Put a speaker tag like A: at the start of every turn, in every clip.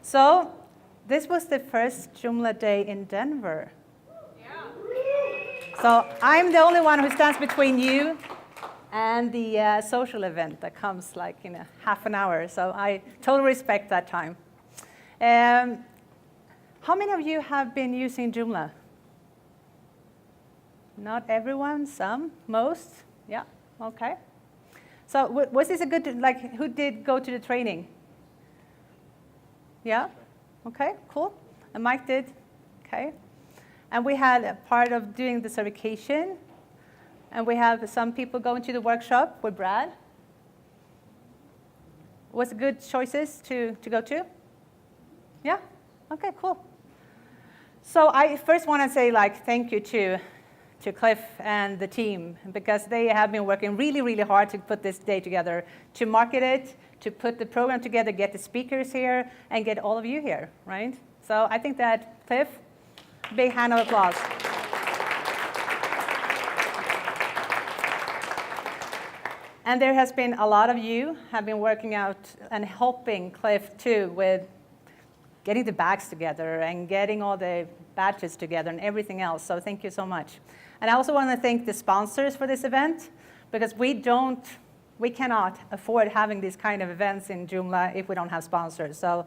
A: So this was the first Joomla Day in Denver. Yeah. So I'm the only one who stands between you and the social event that comes like in a half an hour. So I totally respect that time. How many of you have been using Joomla? Not everyone, some, most? Yeah, okay. So was this a good, like, who did go to the training? Yeah? Okay, cool. And Mike did? Okay. And we had a part of doing the certification. And we have some people going to the workshop with Brad. Was it good choices to go to? Yeah? Okay, cool. So I first want to say, like, thank you to Cliff and the team, because they have been working really, really hard to put this day together, to market it, to put the program together, get the speakers here, and get all of you here, right? So I think that, Cliff, big hand of applause. And there has been a lot of you have been working out and helping Cliff too with getting the bags together and getting all the badges together and everything else. So thank you so much. And I also want to thank the sponsors for this event, because we cannot afford having these kind of events in Joomla if we don't have sponsors. So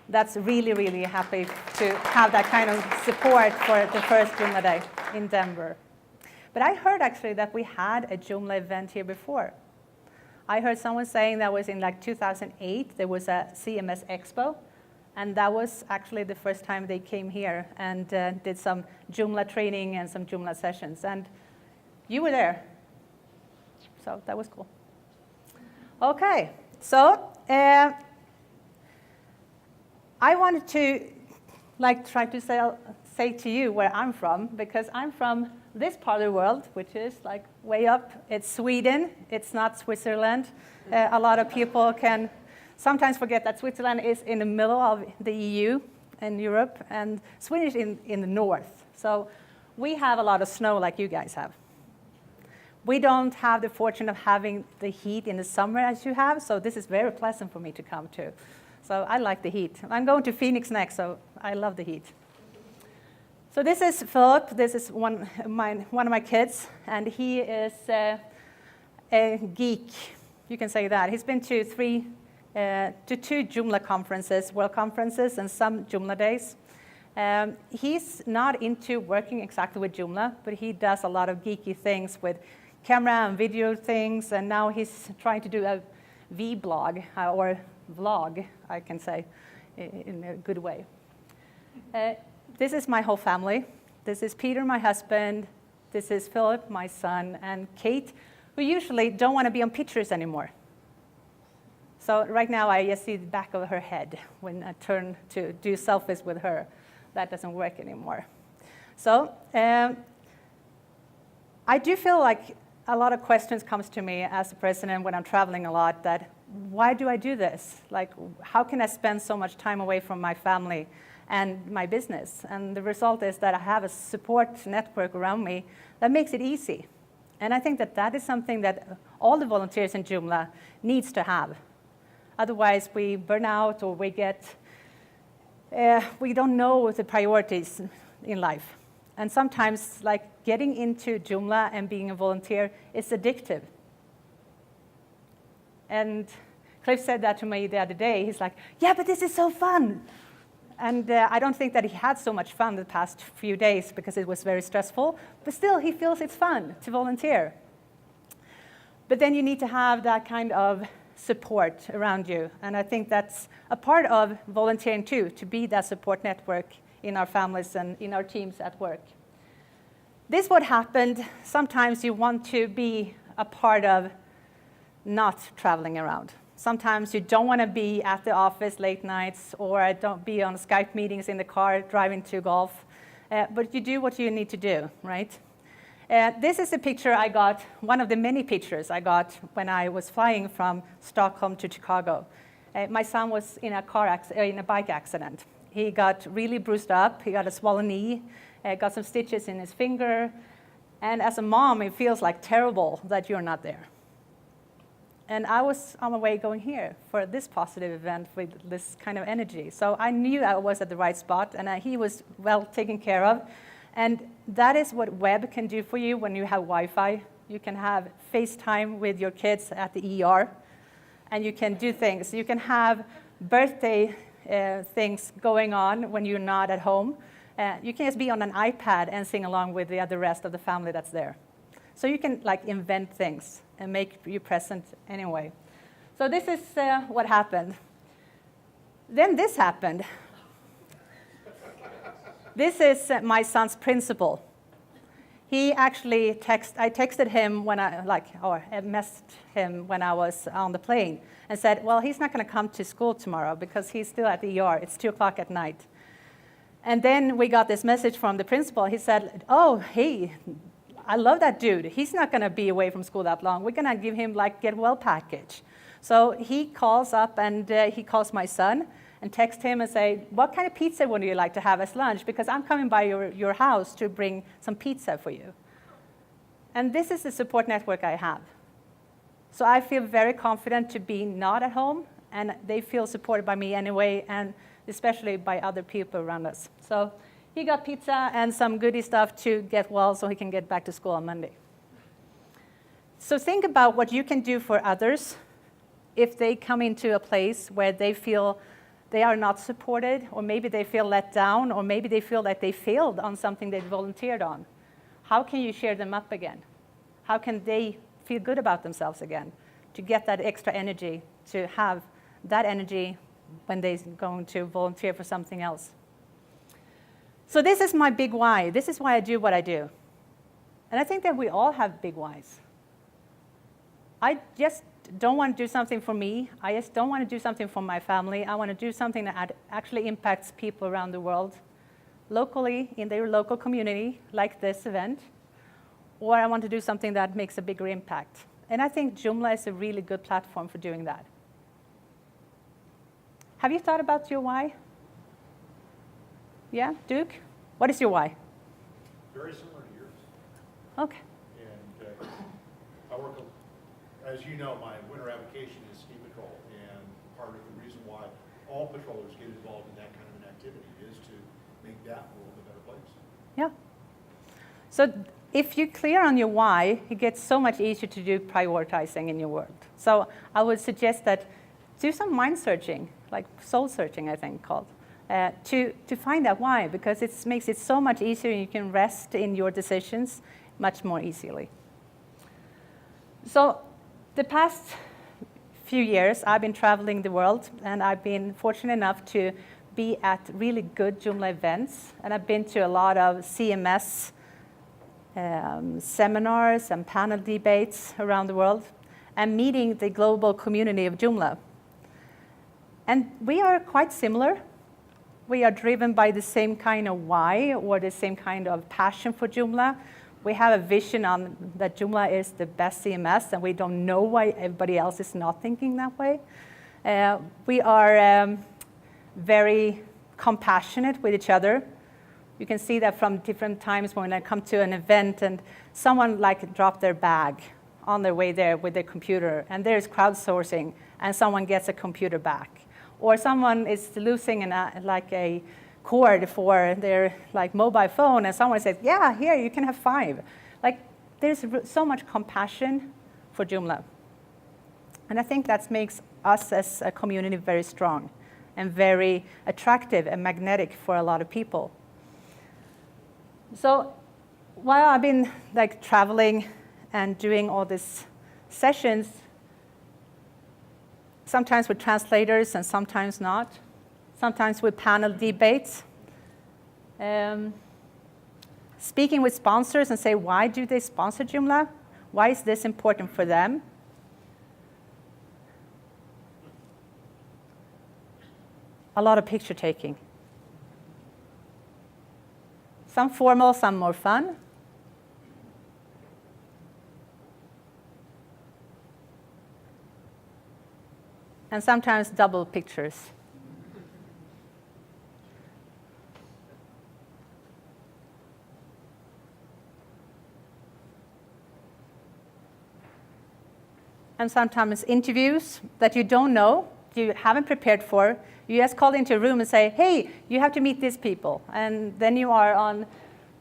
A: that's really, really happy to have that kind of support for the first Joomla Day in Denver. But I heard actually that we had a Joomla event here before. I heard someone saying that was in like 2008, there was a CMS Expo. And that was actually the first time they came here and did some Joomla training and some Joomla sessions. And you were there. So that was cool. OK, so I wanted to try to say to you where I'm from, because I'm from this part of the world, which is like way up. It's Sweden. It's not Switzerland. A lot of people can sometimes forget that Switzerland is in the middle of the EU and Europe, and Sweden is in the north. So we have a lot of snow like you guys have. We don't have the fortune of having the heat in the summer as you have, so this is very pleasant for me to come to. So I like the heat. I'm going to Phoenix next, so I love the heat. So this is Philip. This is one of my kids, and he is a geek. You can say that. He's been to two Joomla conferences, world conferences, and some Joomla days. He's not into working exactly with Joomla, but he does a lot of geeky things with camera and video things, and now he's trying to do a vlog, or vlog, I can say, in a good way. This is my whole family. This is Peter, my husband. This is Philip, my son, and Kate, who usually don't want to be on pictures anymore. So right now, I just see the back of her head when I turn to do selfies with her. That doesn't work anymore. So I do feel like a lot of questions comes to me as a president when I'm traveling a lot, that why do I do this? Like, how can I spend so much time away from my family and my business? And the result is that I have a support network around me that makes it easy. And I think that that is something that all the volunteers in Joomla needs to have. Otherwise, we burn out, or we don't know the priorities in life. And sometimes, like, getting into Joomla and being a volunteer is addictive. And Cliff said that to me the other day. He's like, yeah, but this is so fun. And I don't think that he had so much fun the past few days because it was very stressful. But still, he feels it's fun to volunteer. But then you need to have that kind of support around you. And I think that's a part of volunteering too, to be that support network in our families and in our teams at work. This is what happened. Sometimes you want to be a part of not traveling around. Sometimes you don't want to be at the office late nights, or don't be on Skype meetings in the car driving to golf. But you do what you need to do, right? This is a picture I got, one of the many pictures I got when I was flying from Stockholm to Chicago. My son was in a bike accident. He got really bruised up. He got a swollen knee, got some stitches in his finger. And as a mom, it feels like terrible that you're not there. And I was on my way going here for this positive event with this kind of energy. So I knew I was at the right spot, and he was well taken care of. And that is what web can do for you when you have Wi-Fi. You can have FaceTime with your kids at the ER, and you can do things. You can have birthday things going on when you're not at home. You can just be on an iPad and sing along with the rest of the family that's there. So you can like invent things and make you present anyway. So this is what happened. Then this happened. This is my son's principal. He actually I texted him when I messaged him when I was on the plane and said, well, he's not going to come to school tomorrow because he's still at the ER. It's 2 o'clock at night. And then we got this message from the principal. He said, oh, hey, I love that dude. He's not going to be away from school that long. We're going to give him like get well package. So he calls up and he calls my son and texts him and say, what kind of pizza would you like to have as lunch? Because I'm coming by your house to bring some pizza for you. And this is the support network I have. So I feel very confident to be not at home, and they feel supported by me anyway, and especially by other people around us. So he got pizza and some goodie stuff to get well so he can get back to school on Monday. So think about what you can do for others if they come into a place where they feel they are not supported, or maybe they feel let down, or maybe they feel that they failed on something they volunteered on. How can you cheer them up again? How can they feel good about themselves again, to get that extra energy, to have that energy when they're going to volunteer for something else? So this is my big why. This is why I do what I do. And I think that we all have big whys. I just don't want to do something for me. I just don't want to do something for my family. I want to do something that actually impacts people around the world, locally, in their local community, like this event, or I want to do something that makes a bigger impact. And I think Joomla is a really good platform for doing that. Have you thought about your why? Yeah, Duke? What is your why?
B: Very similar to yours.
A: Okay.
B: And I work, as you know, my winter avocation is ski patrol, and part of the reason why all patrollers get involved in that kind of an activity is to make that world a better place.
A: Yeah. So if you're clear on your why, it gets so much easier to do prioritizing in your world. So I would suggest that do some mind searching, like soul searching, I think, called. To find out why, because it makes it so much easier and you can rest in your decisions much more easily. So the past few years, I've been traveling the world, and I've been fortunate enough to be at really good Joomla events, and I've been to a lot of CMS seminars and panel debates around the world, and meeting the global community of Joomla. And we are quite similar. We are driven by the same kind of why, or the same kind of passion for Joomla. We have a vision on that Joomla is the best CMS, and we don't know why everybody else is not thinking that way. We are very compassionate with each other. You can see that from different times when I come to an event and someone dropped their bag on their way there with their computer, and there's crowdsourcing, and someone gets a computer back. Or someone is losing a cord for their mobile phone, and someone says, yeah, here, you can have 5. There's so much compassion for Joomla. And I think that makes us as a community very strong and very attractive and magnetic for a lot of people. So while I've been traveling and doing all these sessions, sometimes with translators and sometimes not, sometimes with panel debates, speaking with sponsors and say, why do they sponsor Joomla? Why is this important for them? A lot of picture taking. Some formal, some more fun. And sometimes double pictures. and sometimes interviews that you don't know, you haven't prepared for. You just call into a room and say, hey, you have to meet these people. And then you are on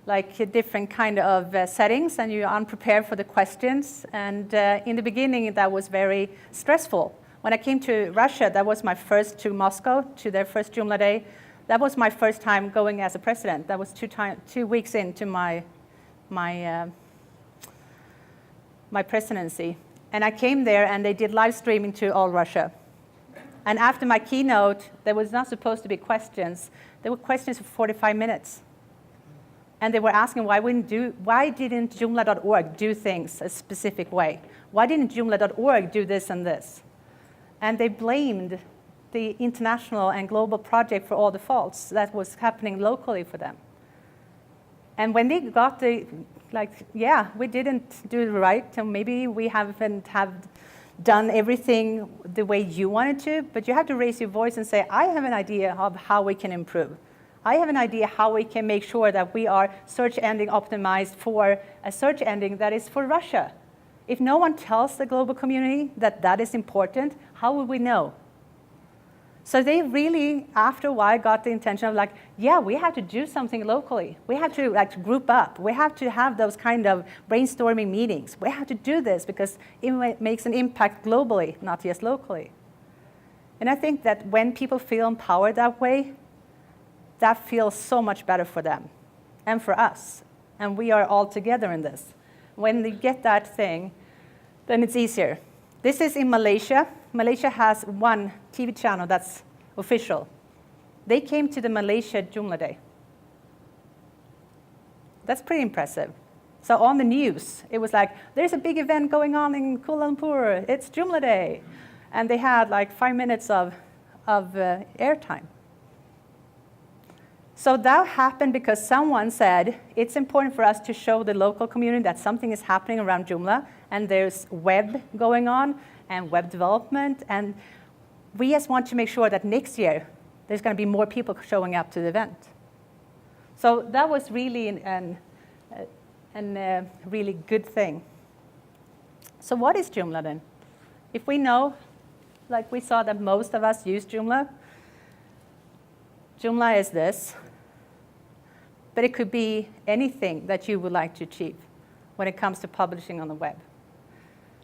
A: like a different kind of settings, and you're unprepared for the questions. And in the beginning, that was very stressful. When I came to Russia, that was my first to Moscow, to their first JoomlaDay. That was my first time going as a president. That was 2 weeks into my presidency. And I came there, and they did live streaming to all Russia. And after my keynote, there was not supposed to be questions. There were questions for 45 minutes. And they were asking why didn't Joomla.org do things a specific way? Why didn't Joomla.org do this and this? And they blamed the international and global project for all the faults that was happening locally for them. And when they got yeah, we didn't do it right, and maybe we haven't done everything the way you wanted to, but you have to raise your voice and say, I have an idea of how we can improve. I have an idea how we can make sure that we are search engine optimized for a search engine that is for Russia. If no one tells the global community that that is important, how will we know? So they really, after a while, got the intention of like, yeah, we have to do something locally. We have to group up. We have to have those kind of brainstorming meetings. We have to do this because it makes an impact globally, not just locally. And I think that when people feel empowered that way, that feels so much better for them and for us. And we are all together in this. When they get that thing, then it's easier. This is in Malaysia. Malaysia has one TV channel that's official. They came to the Malaysia JoomlaDay. That's pretty impressive. So on the news, it was like, there's a big event going on in Kuala Lumpur. It's JoomlaDay. And they had like 5 minutes of airtime. So that happened because someone said, it's important for us to show the local community that something is happening around Joomla, and there's web going on, and web development, and we just want to make sure that next year, there's going to be more people showing up to the event. So that was really a really good thing. So what is Joomla then? If we know, like we saw that most of us use Joomla, Joomla is this, but it could be anything that you would like to achieve when it comes to publishing on the web.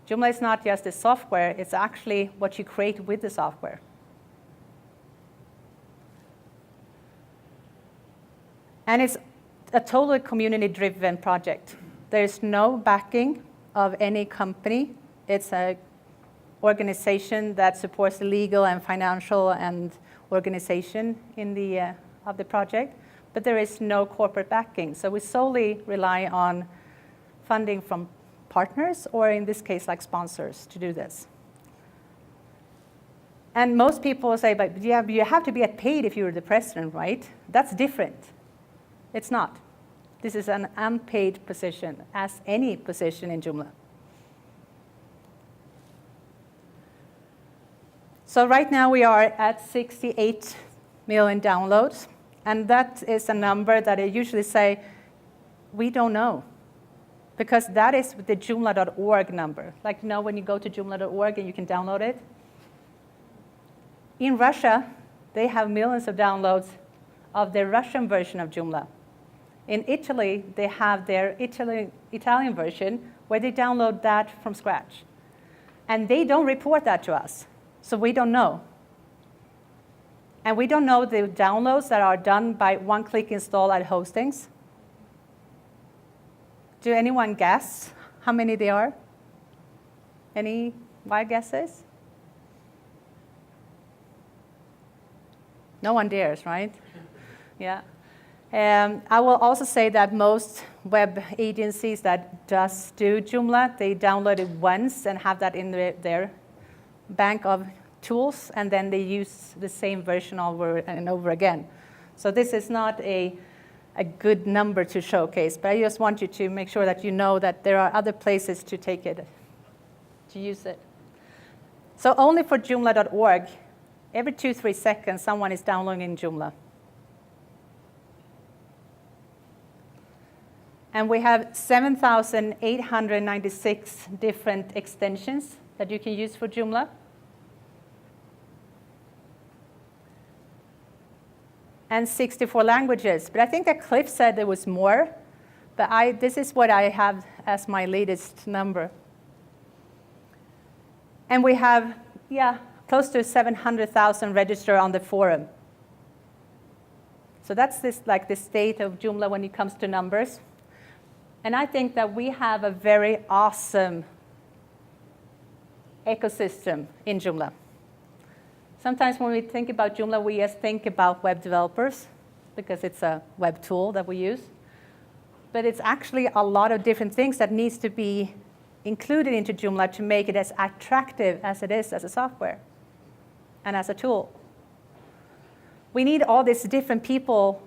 A: Joomla is not just the software, it's actually what you create with the software. And it's a totally community-driven project. There's no backing of any company. It's an organization that supports the legal and financial and organization of the project, but there is no corporate backing. So we solely rely on funding from partners, or in this case, like sponsors, to do this. And most people say, but yeah, you have to be paid if you're the president, right? That's different. It's not. This is an unpaid position, as any position in Joomla. So right now we are at 68 million downloads, and that is a number that I usually say, we don't know. Because that is the Joomla.org number. Like, you know, when you go to Joomla.org and you can download it. In Russia, they have millions of downloads of their Russian version of Joomla. In Italy, they have their Italian version where they download that from scratch. And they don't report that to us, so we don't know. And we don't know the downloads that are done by one-click install at hostings. Do anyone guess how many they are? Any wild guesses? No one dares, right? Yeah. I will also say that most web agencies that does do Joomla, they download it once and have that in their bank of tools, and then they use the same version over and over again. So this is not a good number to showcase, but I just want you to make sure that you know that there are other places to take it, to use it. So only for Joomla.org, every 2-3 seconds, someone is downloading Joomla. And we have 7,896 different extensions that you can use for Joomla. And 64 languages. But I think that Cliff said there was more. But this is what I have as my latest number. And we have, close to 700,000 registered on the forum. So that's the state of Joomla when it comes to numbers. And I think that we have a very awesome ecosystem in Joomla. Sometimes when we think about Joomla, we just think about web developers because it's a web tool that we use. But it's actually a lot of different things that needs to be included into Joomla to make it as attractive as it is as a software and as a tool. We need all these different people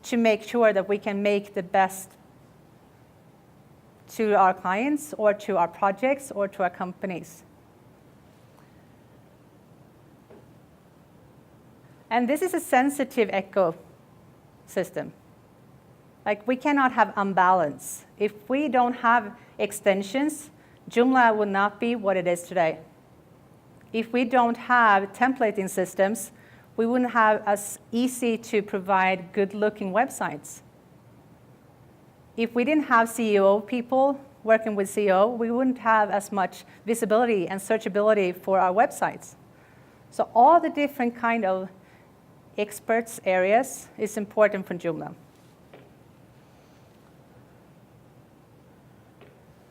A: to make sure that we can make the best to our clients or to our projects or to our companies. And this is a sensitive ecosystem. Like, we cannot have imbalance. If we don't have extensions, Joomla will not be what it is today. If we don't have templating systems, we wouldn't have as easy to provide good-looking websites. If we didn't have CEO people working with CEO, we wouldn't have as much visibility and searchability for our websites. So all the different kind of experts areas is important for Joomla.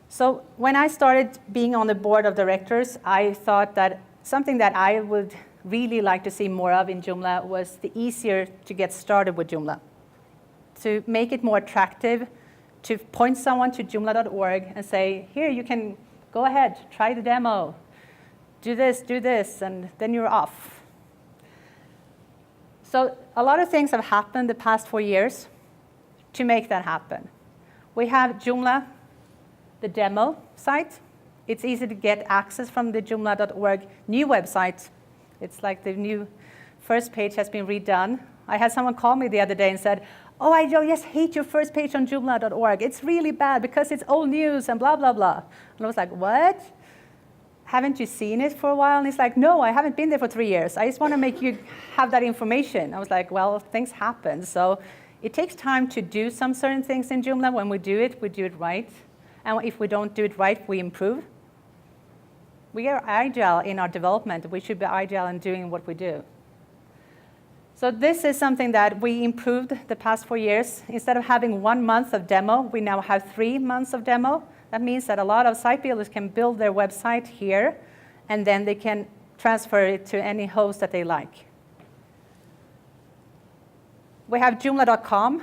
A: So when I started being on the board of directors, I thought that something that I would really like to see more of in Joomla was the easier to get started with Joomla. To make it more attractive, to point someone to Joomla.org and say, here, you can go ahead, try the demo, do this, and then you're off. So a lot of things have happened the past 4 years to make that happen. We have Joomla, the demo site. It's easy to get access from the Joomla.org new website. It's like the new first page has been redone. I had someone call me the other day and said, oh, I just hate your first page on Joomla.org. It's really bad because it's old news and blah, blah, blah. And I was like, what? Haven't you seen it for a while? And he's like, no, I haven't been there for 3 years. I just want to make you have that information. I was like, well, things happen. So it takes time to do some certain things in Joomla. When we do it right. And if we don't do it right, we improve. We are agile in our development. We should be agile in doing what we do. So this is something that we improved the past 4 years. Instead of having 1 month of demo, we now have 3 months of demo. That means that a lot of site builders can build their website here, and then they can transfer it to any host that they like. We have Joomla.com.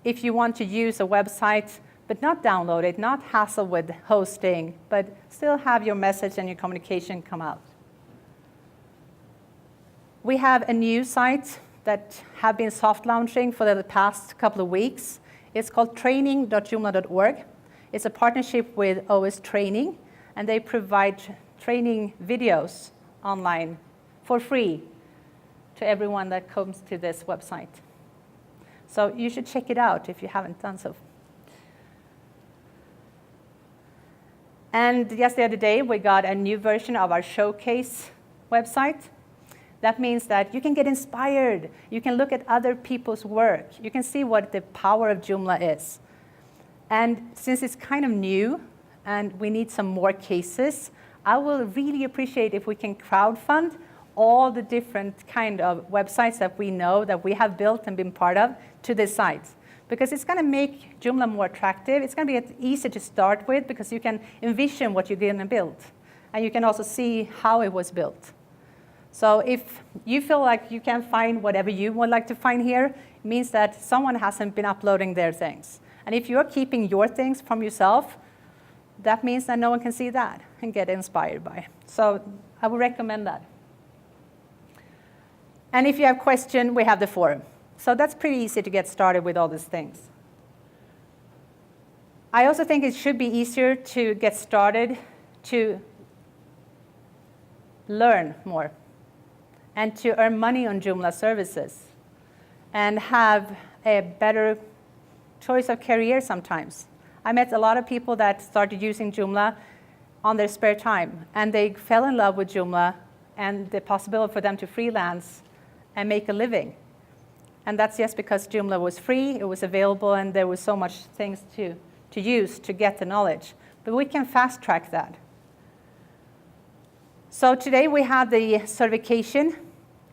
A: If you want to use a website, but not download it, not hassle with hosting, but still have your message and your communication come out. We have a new site that have been soft launching for the past couple of weeks. It's called training.joomla.org. It's a partnership with OS Training, and they provide training videos online for free to everyone that comes to this website. So you should check it out if you haven't done so. And just the other day, we got a new version of our showcase website. That means that you can get inspired. You can look at other people's work. You can see what the power of Joomla is. And since it's kind of new and we need some more cases, I will really appreciate if we can crowdfund all the different kind of websites that we know that we have built and been part of to this site. Because it's going to make Joomla more attractive. It's going to be easy to start with because you can envision what you're going to build. And you can also see how it was built. So if you feel like you can find whatever you would like to find here, it means that someone hasn't been uploading their things. And if you're keeping your things from yourself, that means that no one can see that and get inspired by. So I would recommend that. And if you have questions, we have the forum. So that's pretty easy to get started with all these things. I also think it should be easier to get started to learn more and to earn money on Joomla services and have a better choice of career sometimes. I met a lot of people that started using Joomla on their spare time. And they fell in love with Joomla and the possibility for them to freelance and make a living. And that's just because Joomla was free, it was available, and there was so much things to use to get the knowledge. But we can fast track that. So today we have the certification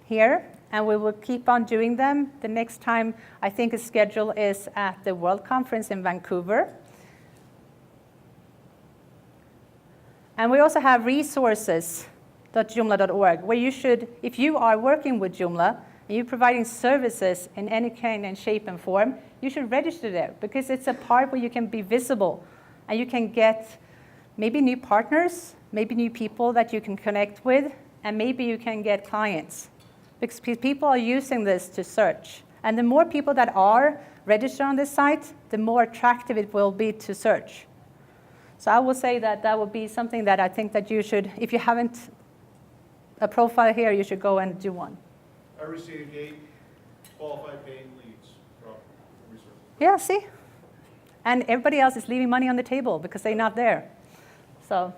A: here, and we will keep on doing them. The next time I think the schedule is at the World Conference in Vancouver. And we also have resources.joomla.org, where you should, if you are working with Joomla, and you're providing services in any kind and shape and form, you should register there, because it's a part where you can be visible, and you can get maybe new partners, maybe new people that you can connect with, and maybe you can get clients. Because people are using this to search. And the more people that are registered on this site, the more attractive it will be to search. So I will say that that would be something that I think that you should, if you haven't a profile here, you should go and do one.
B: I received 8 qualified paying leads from research.
A: Yeah, see? And everybody else is leaving money on the table because they're not there. So.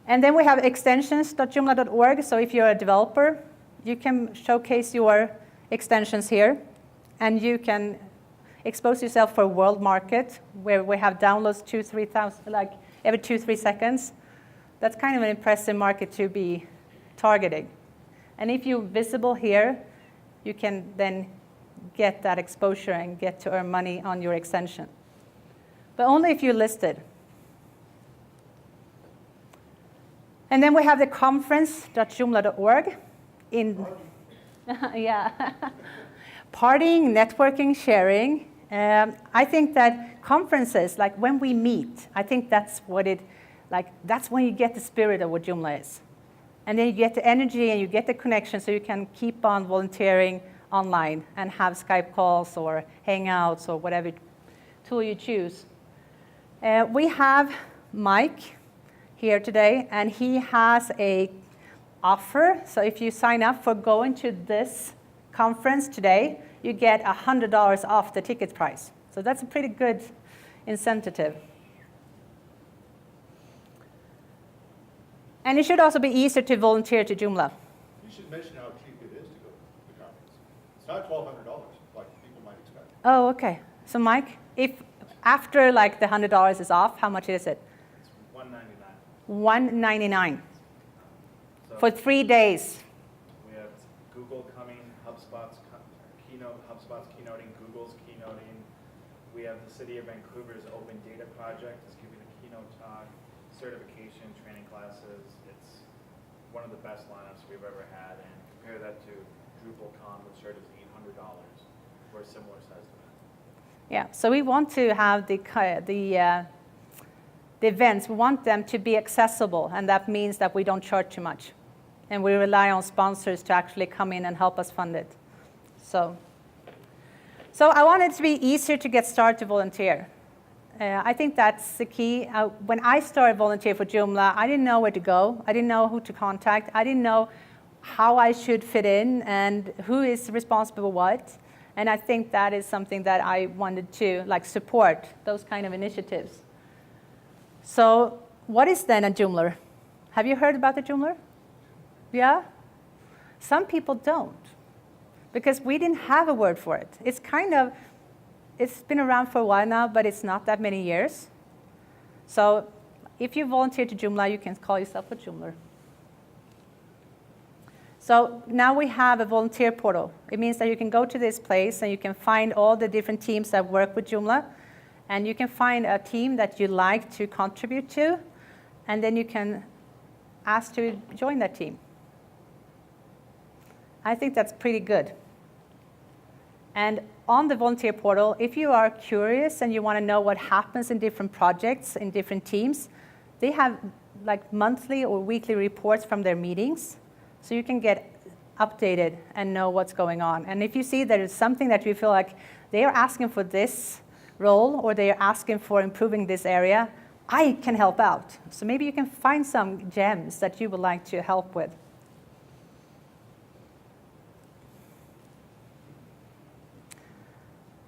A: And then we have extensions.joomla.org. So if you're a developer, you can showcase your extensions here. And you can expose yourself for a world market where we have downloads 2,000-3,000, like every 2-3 seconds. That's kind of an impressive market to be targeting. And if you're visible here, you can then get that exposure and get to earn money on your extension. But only if you're listed. And then we have the conference.joomla.org in yeah. Partying, networking, sharing. I think that conferences, like when we meet, I think that's what that's when you get the spirit of what Joomla is. And then you get the energy and you get the connection, so you can keep on volunteering online and have Skype calls or Hangouts or whatever tool you choose. We have Mike here today, and he has a offer. So if you sign up for going to this conference today, you get $100 off the ticket price. So that's a pretty good incentive. And it should also be easier to volunteer to Joomla.
B: You should mention how cheap it is to go to the conference. It's not $1,200 like people might expect.
A: Oh, okay. So Mike, if after like the $100 is off, how much is it?
C: It's $199.
A: $199
C: So
A: for 3 days.
C: we have Google coming, HubSpot's keynoting, Google's keynoting. We have the City of Vancouver's Open Data Project is giving a keynote talk, certification, training classes. It's one of the best lineups we've ever had, and compare that to DrupalCon, which charges $800 for a similar size event.
A: Yeah, so we want to have the events, we want them to be accessible, and that means that we don't charge too much. And we rely on sponsors to actually come in and help us fund it. So I want it to be easier to get started to volunteer. I think that's the key. When I started volunteering for Joomla, I didn't know where to go. I didn't know who to contact. I didn't know how I should fit in and who is responsible for what. And I think that is something that I wanted to support, those kind of initiatives. So what is then a Joomler? Have you heard about the Joomler? Yeah? Some people don't, because we didn't have a word for it. It's been around for a while now, but it's not that many years. So if you volunteer to Joomla, you can call yourself a Joomler. So now we have a volunteer portal. It means that you can go to this place and you can find all the different teams that work with Joomla. And you can find a team that you like to contribute to, and then you can ask to join that team. I think that's pretty good. And on the volunteer portal, if you are curious and you want to know what happens in different projects, in different teams, they have monthly or weekly reports from their meetings. So you can get updated and know what's going on. And if you see there is something that you feel like they are asking for this role or they are asking for improving this area, I can help out. So maybe you can find some gems that you would like to help with.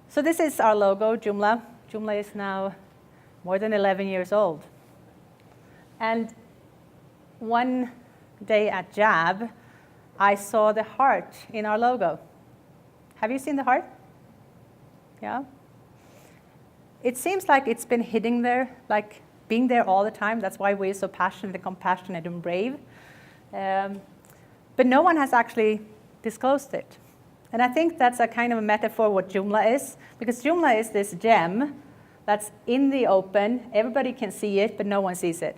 A: So this is our logo, Joomla. Joomla is now more than 11 years old. And one day at JAB, I saw the heart in our logo. Have you seen the heart? Yeah? It seems like it's been hidden there, like being there all the time. That's why we're so passionate and compassionate and brave. But no one has actually disclosed it. And I think that's a kind of a metaphor what Joomla is, because Joomla is this gem that's in the open. Everybody can see it, but no one sees it.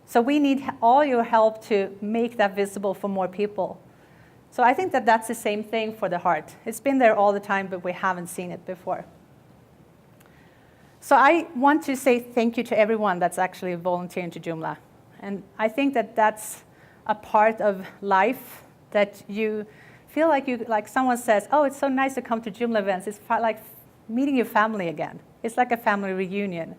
A: So we need all your help to make that visible for more people. So I think that that's the same thing for the heart. It's been there all the time, but we haven't seen it before. So I want to say thank you to everyone that's actually volunteering to Joomla. And I think that that's a part of life that you feel like someone says, oh, it's so nice to come to Joomla events. It's like meeting your family again. It's like a family reunion.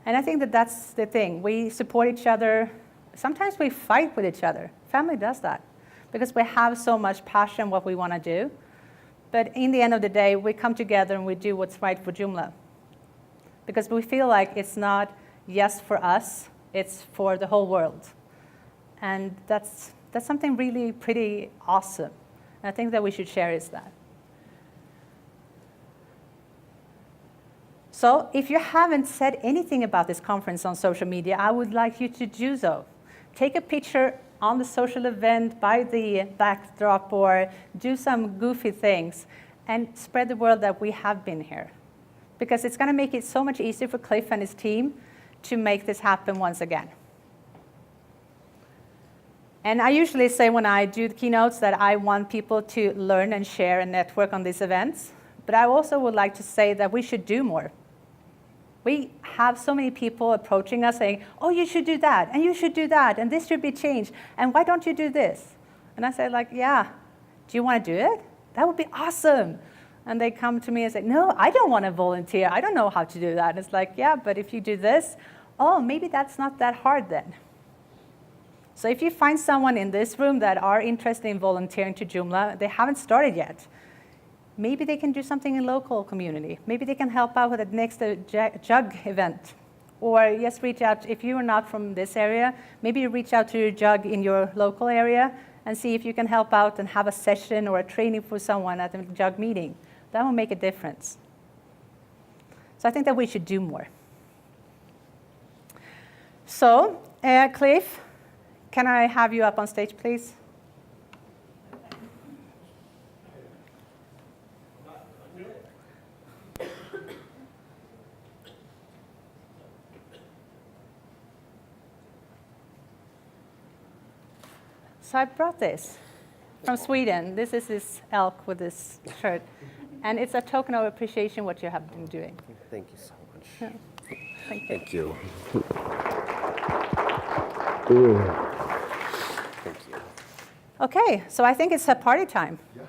A: And I think that that's the thing. We support each other. Sometimes we fight with each other. Family does that because we have so much passion what we want to do. But in the end of the day, we come together and we do what's right for Joomla. Because we feel like it's not just for us, it's for the whole world. And that's something really pretty awesome. And I think that we should share is that. So if you haven't said anything about this conference on social media, I would like you to do so. Take a picture on the social event, by the backdrop, or do some goofy things, and spread the word that we have been here. Because it's going to make it so much easier for Cliff and his team to make this happen once again. And I usually say when I do the keynotes that I want people to learn and share and network on these events. But I also would like to say that we should do more. We have so many people approaching us saying, oh, you should do that, and you should do that, and this should be changed, and why don't you do this? And I say, like, yeah, do you want to do it? That would be awesome. And they come to me and say, no, I don't want to volunteer. I don't know how to do that. And it's like, yeah, but if you do this, oh, maybe that's not that hard then. So if you find someone in this room that are interested in volunteering to Joomla, they haven't started yet. Maybe they can do something in local community. Maybe they can help out with the next JUG event. Or just reach out, if you are not from this area, maybe you reach out to your JUG in your local area and see if you can help out and have a session or a training for someone at a JUG meeting. That will make a difference. So I think that we should do more. So, Cliff, can I have you up on stage, please? So I brought this from Sweden. This is this elk with this shirt. And it's a token of appreciation what you have been doing.
D: Thank you so much.
A: Yeah.
D: Thank you. Thank you.
A: Okay, so I think it's a party time.
B: Yeah.